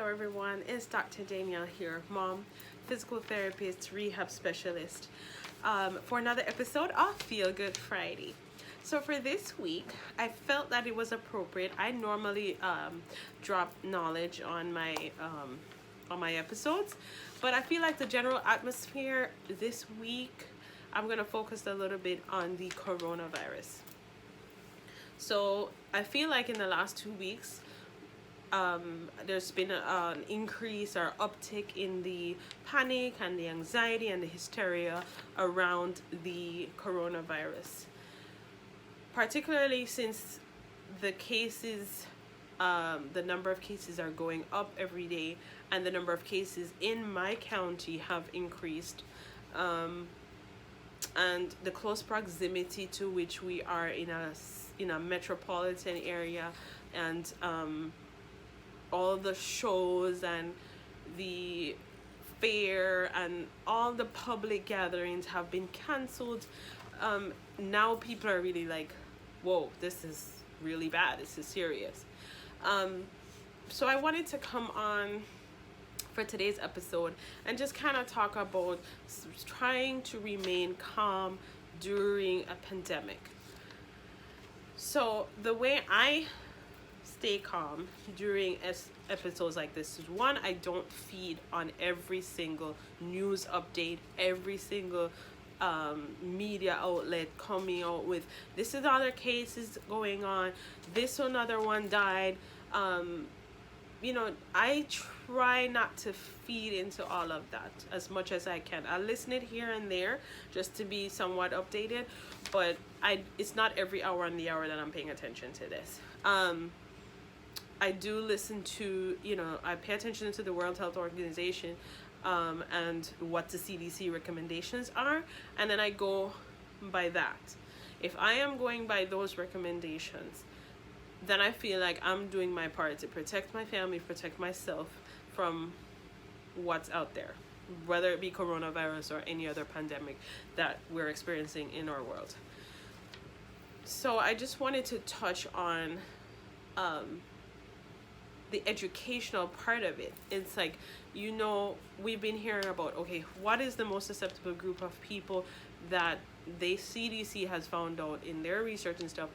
Hello everyone, it's Dr. Danielle here, mom, physical therapist, rehab specialist, for another episode of Feel Good Friday. So for this week, I felt that it was appropriate. I normally drop knowledge on my episodes, but I feel like the general atmosphere this week, I'm going to focus a little bit on the coronavirus. So I feel like in the last 2 weeks, there's been an increase or uptick in the panic and the anxiety and the hysteria around the coronavirus, particularly since the cases, the number of cases are going up every day, and the number of cases in my county have increased, and the close proximity to which we are in a metropolitan area, and all the shows and the fair and all the public gatherings have been cancelled. Now people are really like, whoa, this is really bad, this is serious. So I wanted to come on for today's episode and just kind of talk about trying to remain calm during a pandemic. So the way I stay calm during episodes like this is, one, I don't feed on every single news update, every single media outlet coming out with this is other cases going on, this another one died. I try not to feed into all of that as much as I can. I listen it here and there just to be somewhat updated, but it's not every hour on the hour that I'm paying attention to this. I do listen to, I pay attention to the World Health Organization and what the CDC recommendations are, and then I go by that. If I am going by those recommendations, then I feel like I'm doing my part to protect my family, protect myself from what's out there, whether it be coronavirus or any other pandemic that we're experiencing in our world. So I just wanted to touch on the educational part of it. It's like, we've been hearing about, okay, what is the most susceptible group of people that the CDC has found out in their research and stuff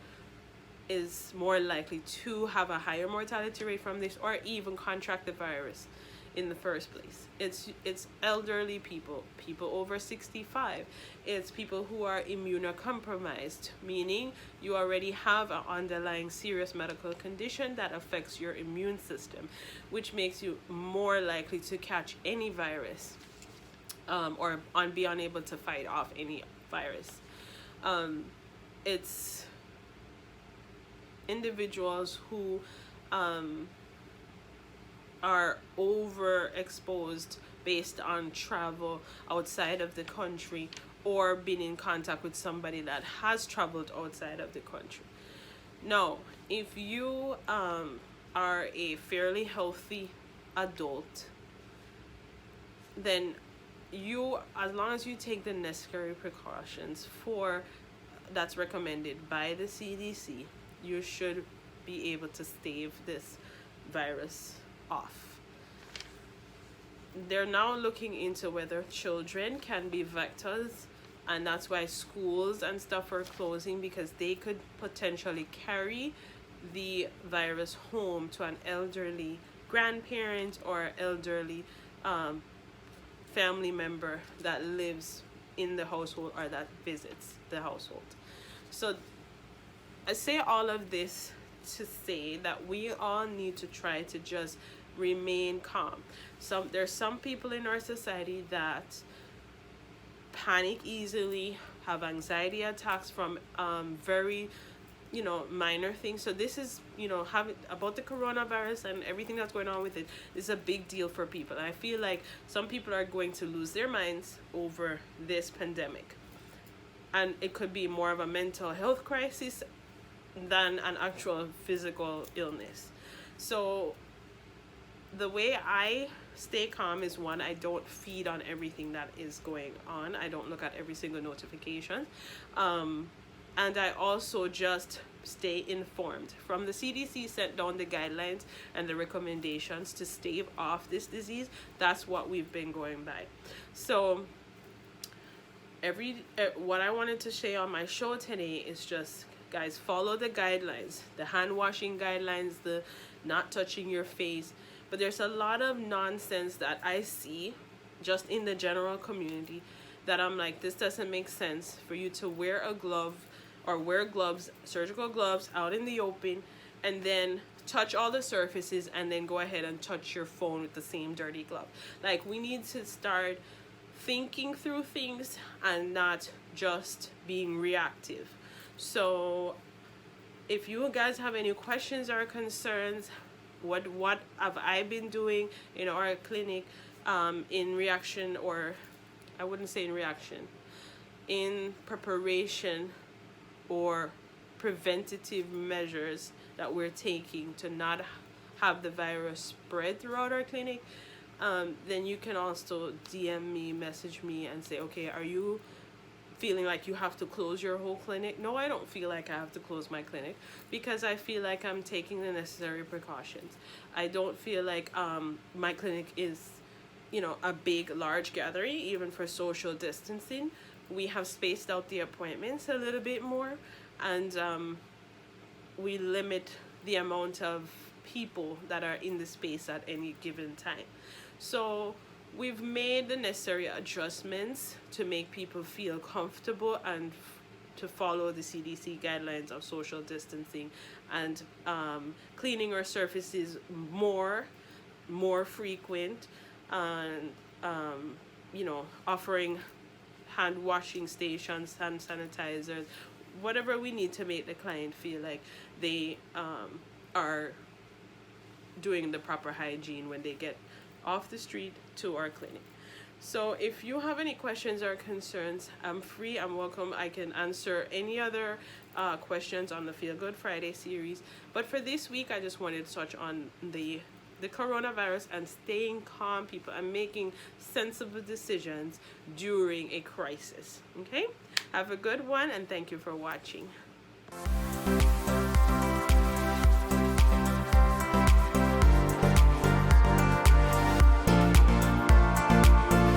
is more likely to have a higher mortality rate from this or even contract the virus in the first place. It's elderly people over 65. It's people who are immunocompromised, meaning you already have an underlying serious medical condition that affects your immune system, which makes you more likely to catch any virus, or be unable to fight off any virus. It's individuals who are overexposed based on travel outside of the country or being in contact with somebody that has traveled outside of the country. Now, if you are a fairly healthy adult, then as long as you take the necessary precautions that's recommended by the CDC, you should be able to stave this virus off. They're now looking into whether children can be vectors, and that's why schools and stuff are closing, because they could potentially carry the virus home to an elderly grandparent or elderly family member that lives in the household or that visits the household. So I say all of this to say that we all need to try to just remain calm. There's some people in our society that panic easily, have anxiety attacks from very minor things. So this is about the coronavirus and everything that's going on with it is a big deal for people, and I feel like some people are going to lose their minds over this pandemic, and it could be more of a mental health crisis than an actual physical illness. So the way I stay calm is, one, I don't feed on everything that is going on. I don't look at every single notification. And I also just stay informed. From the CDC sent down the guidelines and the recommendations to stave off this disease. That's what we've been going by. So what I wanted to share on my show today is just, guys, follow the guidelines, the hand washing guidelines, the not touching your face. But there's a lot of nonsense that I see just in the general community that I'm like, this doesn't make sense for you to wear a glove or wear gloves, surgical gloves, out in the open, and then touch all the surfaces and then go ahead and touch your phone with the same dirty glove. Like, we need to start thinking through things and not just being reactive. So if you guys have any questions or concerns, what have I been doing in our clinic in reaction, or I wouldn't say in reaction, in preparation or preventative measures that we're taking to not have the virus spread throughout our clinic, then you can also DM me, message me, and say, okay, are you feeling like you have to close your whole clinic? No, I don't feel like I have to close my clinic, because I feel like I'm taking the necessary precautions. I don't feel like my clinic is, you know, a big, large gathering, even for social distancing. We have spaced out the appointments a little bit more, and we limit the amount of people that are in the space at any given time. So we've made the necessary adjustments to make people feel comfortable and to follow the CDC guidelines of social distancing and cleaning our surfaces more frequent, and you know, offering hand washing stations, hand sanitizers, whatever we need to make the client feel like they are doing the proper hygiene when they get off the street to our clinic. So if you have any questions or concerns, I'm free, I'm welcome. I can answer any other questions on the Feel Good Friday series. But for this week, I just wanted to touch on the coronavirus and staying calm, people, and making sensible decisions during a crisis. Okay? Have a good one, and thank you for watching.